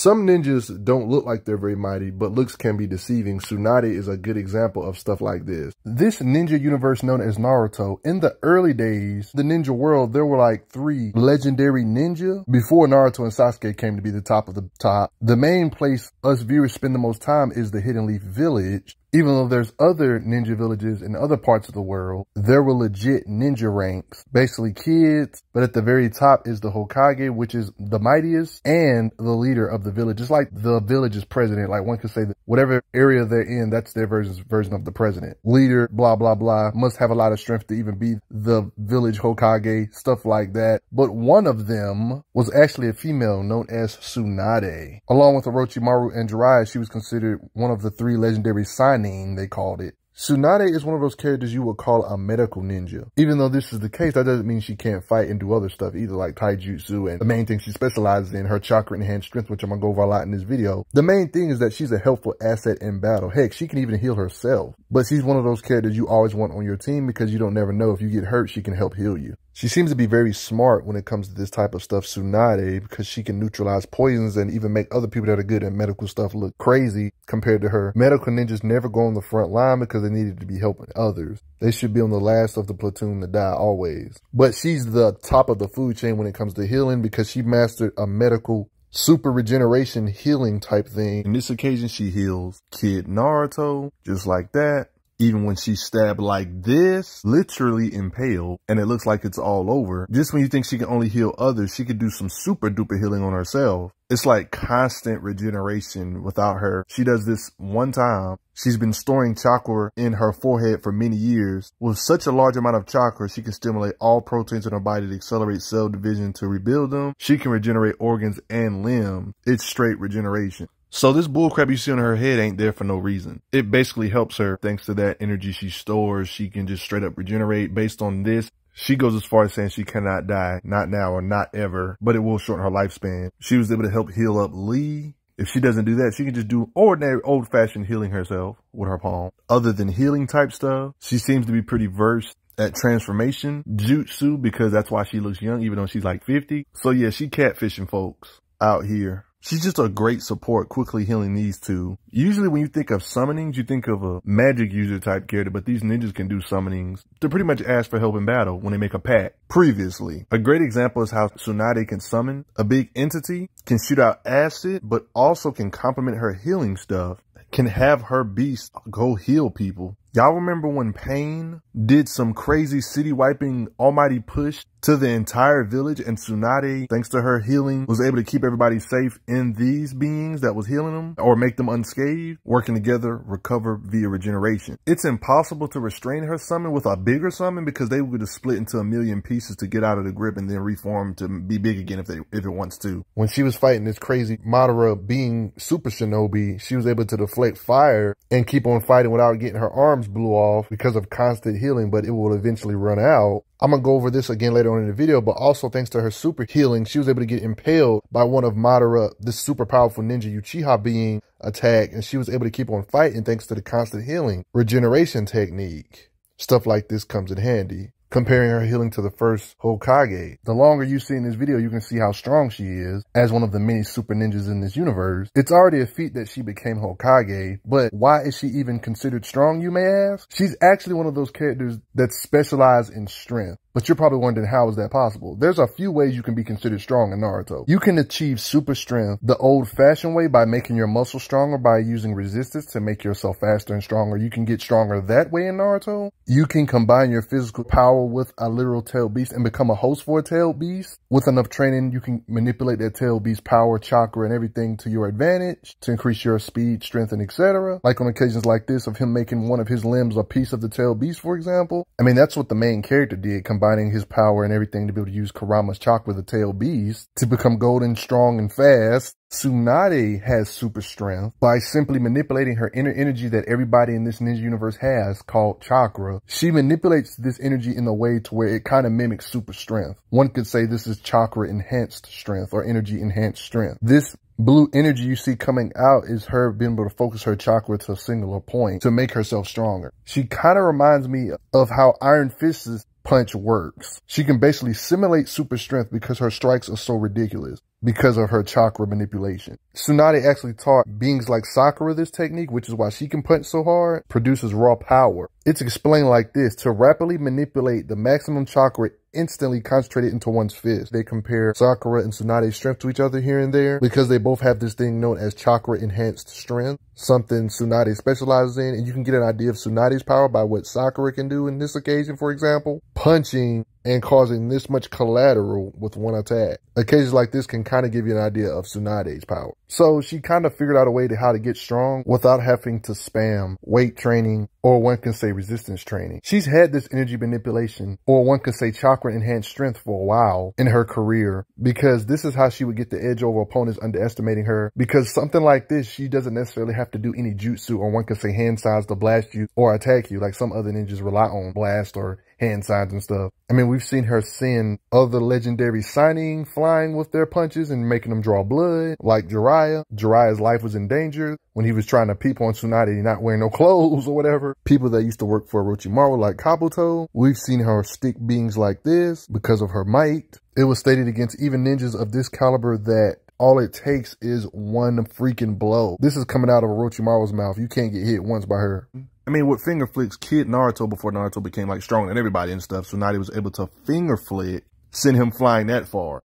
Some ninjas don't look like they're very mighty, but looks can be deceiving. Tsunade is a good example of stuff like this. This ninja universe known as Naruto, in the early days, the ninja world, there were like 3 legendary ninja before Naruto and Sasuke came to be the top of the top. The main place us viewers spend the most time is the Hidden Leaf Village. Even though there's other ninja villages in other parts of the world, there were legit ninja ranks, basically kids, but at the very top is the Hokage, which is the mightiest and the leader of the village. It's like the village's president. Like one could say that whatever area they're in, that's their version of the president. Leader, blah, blah, blah, must have a lot of strength to even be the village Hokage, stuff like that. But one of them was actually a female known as Tsunade. Along with Orochimaru and Jiraiya, she was considered one of the 3 legendary signs, they called it. Tsunade is one of those characters you would call a medical ninja. Even though this is the case, that doesn't mean she can't fight and do other stuff either, like taijutsu, and the main thing she specializes in, her chakra enhanced strength, which I'm gonna go over a lot in this video. The main thing is that she's a helpful asset in battle. Heck, she can even heal herself. But she's one of those characters you always want on your team because you don't never know if you get hurt, she can help heal you. She seems to be very smart when it comes to this type of stuff, Tsunade, because she can neutralize poisons and even make other people that are good at medical stuff look crazy compared to her. Medical ninjas never go on the front line because they needed to be helping others. They should be on the last of the platoon to die always. But she's the top of the food chain when it comes to healing because she mastered a medical super regeneration healing type thing. In this occasion, she heals Kid Naruto, just like that. Even when she's stabbed like this, literally impaled, and it looks like it's all over. Just when you think she can only heal others, she could do some super duper healing on herself. It's like constant regeneration without her. She does this one time. She's been storing chakra in her forehead for many years. With such a large amount of chakra, she can stimulate all proteins in her body to accelerate cell division to rebuild them. She can regenerate organs and limbs. It's straight regeneration. So this bullcrap you see on her head ain't there for no reason. It basically helps her. Thanks to that energy she stores, she can just straight up regenerate. Based on this, she goes as far as saying she cannot die, not now or not ever, but it will shorten her lifespan. She was able to help heal up Lee. If she doesn't do that, she can just do ordinary old-fashioned healing herself with her palm. Other than healing type stuff, she seems to be pretty versed at transformation jutsu because that's why she looks young, even though she's like 50. So yeah, she catfishing folks out here. She's just a great support, quickly healing these 2. Usually when you think of summonings, you think of a magic user type character, but these ninjas can do summonings to pretty much ask for help in battle when they make a pact. Previously, a great example is how Tsunade can summon a big entity, can shoot out acid, but also can complement her healing stuff, can have her beast go heal people. Y'all remember when Pain did some crazy city wiping almighty push to the entire village, and Tsunade, thanks to her healing, was able to keep everybody safe in these beings that was healing them or make them unscathed, working together, recover via regeneration. It's impossible to restrain her summon with a bigger summon because they would have split into a million pieces to get out of the grip and then reform to be big again if it wants to. When she was fighting this crazy Madara being super shinobi, she was able to deflect fire and keep on fighting without getting her arms blew off because of constant healing, but it will eventually run out. I'm going to go over this again later on in the video, but also thanks to her super healing, she was able to get impaled by one of Madara, this super powerful ninja Uchiha being attacked, and she was able to keep on fighting thanks to the constant healing regeneration technique. Stuff like this comes in handy. Comparing her healing to the first Hokage. The longer you see in this video, you can see how strong she is as one of the many super ninjas in this universe. It's already a feat that she became Hokage, but why is she even considered strong, you may ask? She's actually one of those characters that specialize in strength. But you're probably wondering, how is that possible? There's a few ways you can be considered strong in Naruto. You can achieve super strength the old-fashioned way by making your muscles stronger by using resistance to make yourself faster and stronger. You can get stronger that way in Naruto. You can combine your physical power with a literal tailed beast and become a host for a tailed beast. With enough training, you can manipulate that tailed beast power, chakra, and everything to your advantage to increase your speed, strength, and etc. Like on occasions like this of him making one of his limbs a piece of the tailed beast, for example. I mean, that's what the main character did, combining his power and everything to be able to use Kurama's chakra, the tailed beast, to become golden, strong, and fast. Tsunade has super strength by simply manipulating her inner energy that everybody in this ninja universe has, called chakra. She manipulates this energy in a way to where it kind of mimics super strength. One could say this is chakra enhanced strength or energy enhanced strength. This blue energy you see coming out is her being able to focus her chakra to a singular point to make herself stronger. She kind of reminds me of how Iron Fist's punch works. She can basically simulate super strength because her strikes are so ridiculous. because of her chakra manipulation. Tsunade actually taught beings like Sakura this technique, which is why she can punch so hard, produces raw power. It's explained like this: to rapidly manipulate the maximum chakra instantly concentrated into one's fist. They compare Sakura and Tsunade's strength to each other here and there because they both have this thing known as chakra enhanced strength, something Tsunade specializes in, and you can get an idea of Tsunade's power by what Sakura can do in this occasion, for example, punching and causing this much collateral with one attack. Occasions like this can kind of give you an idea of Tsunade's power. So she kind of figured out a way to how to get strong without having to spam weight training, or one can say resistance training. She's had this energy manipulation, or one could say chakra enhanced strength, for a while in her career, because this is how she would get the edge over opponents underestimating her, because something like this, she doesn't necessarily have to do any jutsu, or one could say hand signs to blast you or attack you like some other ninjas rely on blast or hand signs and stuff. I mean, we've seen her send other legendary signing flying with their punches and making them draw blood, like Jiraiya. Jiraiya's life was in danger when he was trying to peep on Tsunade not wearing no clothes or whatever. People that used to work for Orochimaru, like Kabuto. We've seen her stick beings like this because of her might. It was stated against even ninjas of this caliber that all it takes is one freaking blow. This is coming out of Orochimaru's mouth. You can't get hit once by her. I mean, with finger flicks, Kid Naruto, before Naruto became like stronger than everybody and stuff, Tsunade was able to finger flick, send him flying that far.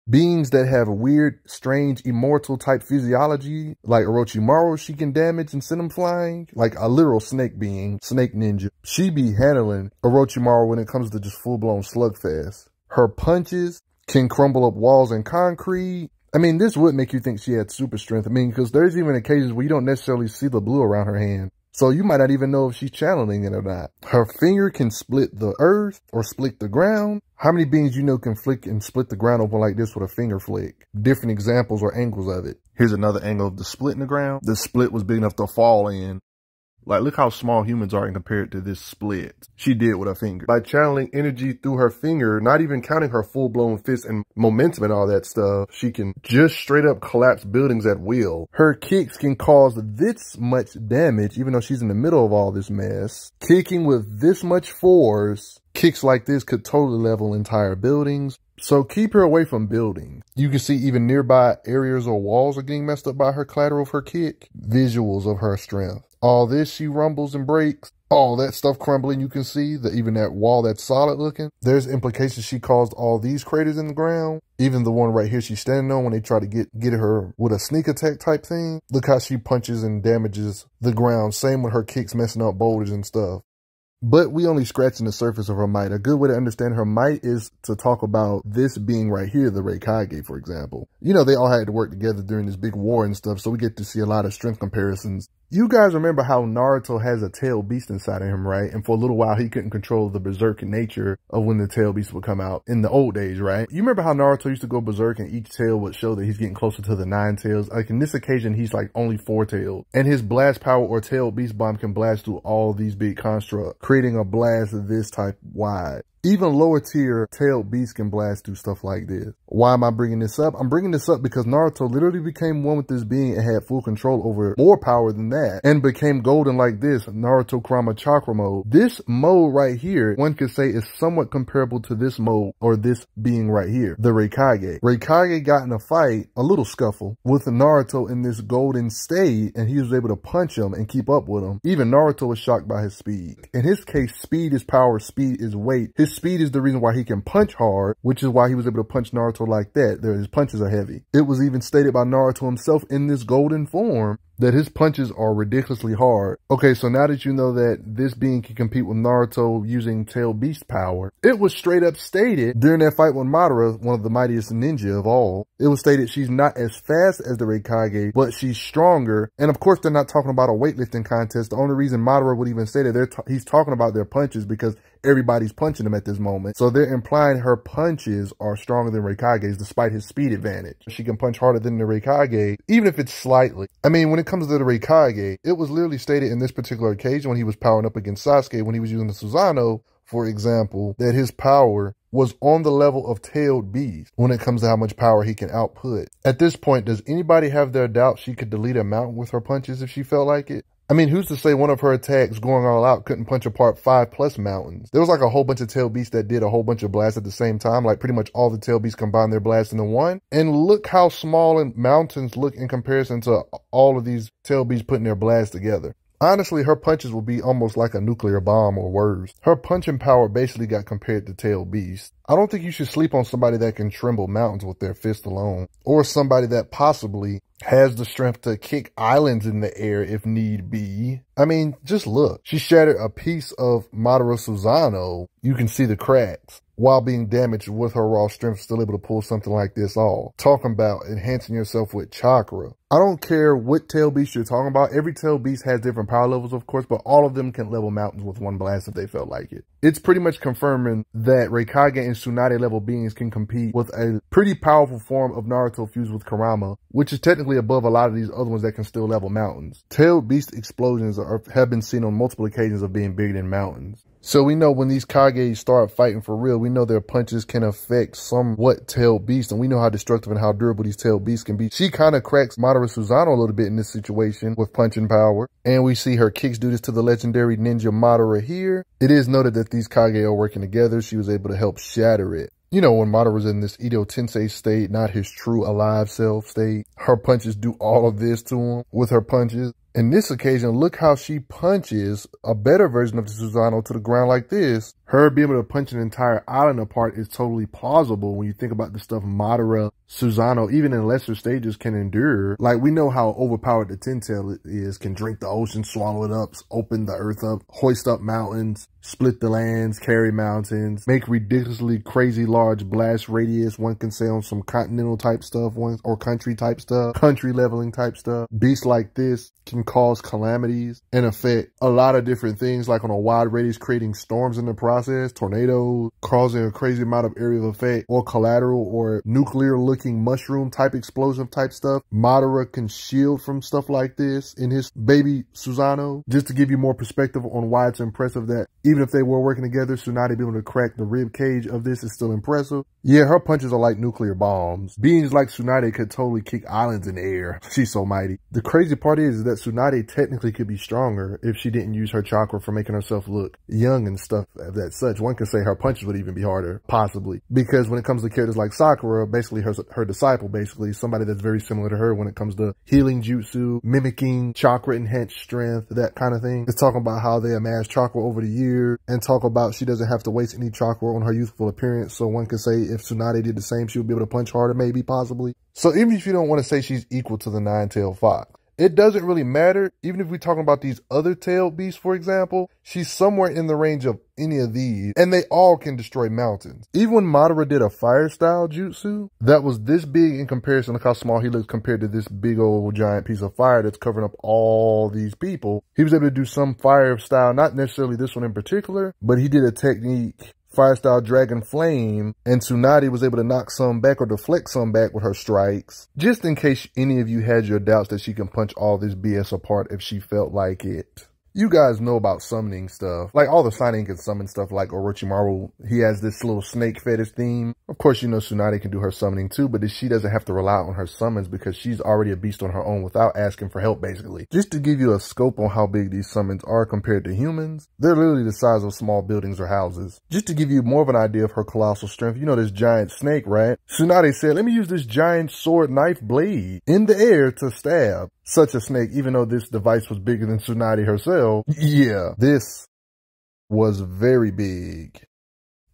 Beings that have weird, strange, immortal type physiology, like Orochimaru, she can damage and send him flying, like a literal snake being, snake ninja. She be handling Orochimaru when it comes to just full-blown slugfest. Her punches can crumble up walls and concrete. I mean, this would make you think she had super strength. I mean, because there's even occasions where you don't necessarily see the blue around her hand. So you might not even know if she's channeling it or not. Her finger can split the earth or split the ground. How many beings you know can flick and split the ground open like this with a finger flick? Different examples or angles of it. Here's another angle of the split in the ground. The split was big enough to fall in. Like, look how small humans are compared to this split she did with her finger. By channeling energy through her finger, not even counting her full-blown fist and momentum and all that stuff, she can just straight up collapse buildings at will. Her kicks can cause this much damage, even though she's in the middle of all this mess. Kicking with this much force, kicks like this could totally level entire buildings. So keep her away from buildings. You can see even nearby areas or walls are getting messed up by her collateral of her kick. Visuals of her strength. All this, she rumbles and breaks. All that stuff crumbling, you can see that even that wall that's solid looking. There's implications she caused all these craters in the ground. Even the one right here she's standing on when they try to get her with a sneak attack type thing. Look how she punches and damages the ground. Same with her kicks messing up boulders and stuff. But we only scratching the surface of her might. A good way to understand her might is to talk about this being right here, the Raikage, for example. You know, they all had to work together during this big war and stuff, so we get to see a lot of strength comparisons. You guys remember how Naruto has a tail beast inside of him, right? And for a little while, he couldn't control the berserk nature of when the tail beast would come out in the old days, right? You remember how Naruto used to go berserk and each tail would show that he's getting closer to the 9 tails? Like in this occasion, he's like only 4 tails. And his blast power or tail beast bomb can blast through all these big constructs, creating a blast this type wide. Even lower tier tailed beasts can blast through stuff like this. Why am I bringing this up? I'm bringing this up because Naruto literally became one with this being and had full control over more power than that and became golden like this, Naruto Kurama Chakra mode. This mode right here, one could say is somewhat comparable to this mode or this being right here, the Raikage. Raikage got in a fight, a little scuffle, with Naruto in this golden state and he was able to punch him and keep up with him. Even Naruto was shocked by his speed. In his case, speed is power, speed is weight. His speed is the reason why he can punch hard, which is why he was able to punch Naruto like that. His punches are heavy. It was even stated by Naruto himself in this golden form that his punches are ridiculously hard. Okay, so now that you know that this being can compete with Naruto using tail beast power, it was straight up stated during that fight with Madara, one of the mightiest ninja of all, it was stated she's not as fast as the Raikage, but she's stronger. And of course, they're not talking about a weightlifting contest. The only reason Madara would even say that he's talking about their punches because everybody's punching him at this moment. So they're implying her punches are stronger than Raikage's despite his speed advantage. She can punch harder than the Raikage, even if it's slightly. I mean, when it comes to the Raikage, it was literally stated in this particular occasion when he was powering up against Sasuke, when he was using the Susanoo, for example, that his power was on the level of tailed beast when it comes to how much power he can output. At this point, does anybody have their doubt she could delete a mountain with her punches if she felt like it? I mean, who's to say one of her attacks going all out couldn't punch apart 5+ mountains? There was like a whole bunch of tail beasts that did a whole bunch of blasts at the same time, like pretty much all the tail beasts combined their blasts into one. And look how small and mountains look in comparison to all of these tail beasts putting their blasts together. Honestly, her punches will be almost like a nuclear bomb or worse. Her punching power basically got compared to tail beasts. I don't think you should sleep on somebody that can tremble mountains with their fist alone, or somebody that possibly has the strength to kick islands in the air if need be. I mean, just look. She shattered a piece of Madara Susano. You can see the cracks. While being damaged with her raw strength, still able to pull something like this off. Talking about enhancing yourself with chakra. I don't care what tail beast you're talking about. Every tail beast has different power levels, of course, but all of them can level mountains with one blast if they felt like it. It's pretty much confirming that Raikage and Tsunade level beings can compete with a pretty powerful form of Naruto fused with Kurama, which is technically above a lot of these other ones that can still level mountains. Tail beast explosions have been seen on multiple occasions of being bigger than mountains. So we know when these Kages start fighting for real, we know their punches can affect somewhat tailed beasts, and we know how destructive and how durable these tailed beasts can be. She kind of cracks Madara Susano a little bit in this situation with punching power, and we see her kicks do this to the legendary ninja Madara here. It is noted that these Kage are working together. She was able to help shatter it. You know, when Madara was in this Edo Tensei state, not his true alive self state, her punches do all of this to him with her punches. In this occasion, look how she punches a better version of the Susano to the ground like this. Her being able to punch an entire island apart is totally plausible when you think about the stuff Madara, Susano, even in lesser stages can endure. Like, we know how overpowered the Ten-Tail is, can drink the ocean, swallow it up, open the earth up, hoist up mountains, split the lands, carry mountains, make ridiculously crazy large blast radius, one can say on some continental type stuff, or country type stuff, country leveling type stuff. Beasts like this can cause calamities and affect a lot of different things, like on a wide radius, creating storms in the process, tornadoes, causing a crazy amount of area of effect, or collateral or nuclear looking mushroom type explosive type stuff. Madara can shield from stuff like this in his baby Susano. Just to give you more perspective on why it's impressive that even if they were working together, Tsunade being able to crack the rib cage of this is still impressive. Yeah, her punches are like nuclear bombs. Beings like Tsunade could totally kick islands in the air. She's so mighty. The crazy part is that Tsunade technically could be stronger if she didn't use her chakra for making herself look young and stuff of that such. One could say her punches would even be harder, possibly. Because when it comes to characters like Sakura, basically her disciple, basically somebody that's very similar to her when it comes to healing jutsu, mimicking chakra enhanced strength, that kind of thing. It's talking about how they amass chakra over the years, and talk about she doesn't have to waste any chakra on her youthful appearance. So one could say if Tsunade did the same, she would be able to punch harder, maybe, possibly. So even if you don't want to say she's equal to the nine-tailed fox, it doesn't really matter. Even if we're talking about these other tailed beasts, for example, she's somewhere in the range of any of these, and they all can destroy mountains. Even when Madara did a fire style jutsu that was this big in comparison, look how small he looks compared to this big old giant piece of fire that's covering up all these people. He was able to do some fire style, not necessarily this one in particular, but he did a technique, fire style dragon flame, and Tsunade was able to knock some back or deflect some back with her strikes. Just in case any of you had your doubts that she can punch all this BS apart if she felt like it. You guys know about summoning stuff. Like all the Signing can summon stuff like Orochimaru. He has this little snake fetish theme. Of course, you know Tsunade can do her summoning too, but she doesn't have to rely on her summons because she's already a beast on her own without asking for help, basically. Just to give you a scope on how big these summons are compared to humans, they're literally the size of small buildings or houses. Just to give you more of an idea of her colossal strength, you know this giant snake, right? Tsunade said, let me use this giant sword knife blade in the air to stab such a snake, even though this device was bigger than Tsunade herself. Yeah, this was very big.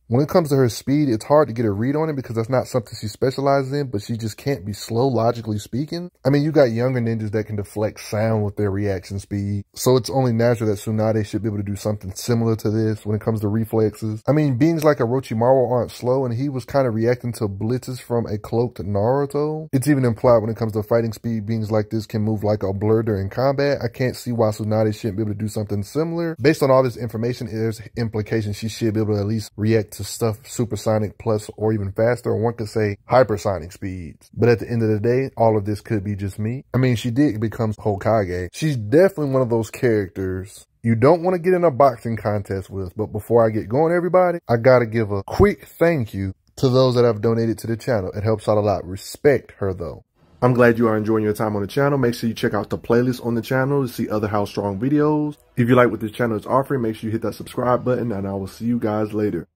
When it comes to her speed, it's hard to get a read on it because that's not something she specializes in, but she just can't be slow, logically speaking. I mean, you got younger ninjas that can deflect sound with their reaction speed, so it's only natural that Tsunade should be able to do something similar to this when it comes to reflexes. I mean, beings like Orochimaru aren't slow, and he was kind of reacting to blitzes from a cloaked Naruto. It's even implied when it comes to fighting speed, beings like this can move like a blur during combat. I can't see why Tsunade shouldn't be able to do something similar. Based on all this information, there's implications she should be able to at least react to stuff supersonic plus or even faster, or one could say hypersonic speeds. But at the end of the day, all of this could be just me. I mean, she did become Hokage. She's definitely one of those characters you don't want to get in a boxing contest with. But before I get going, everybody, I gotta give a quick thank you to those that have donated to the channel. It helps out a lot. Respect her though. I'm glad you are enjoying your time on the channel. Make sure you check out the playlist on the channel to see other How Strong videos. If you like what this channel is offering, make sure you hit that subscribe button, and I will see you guys later.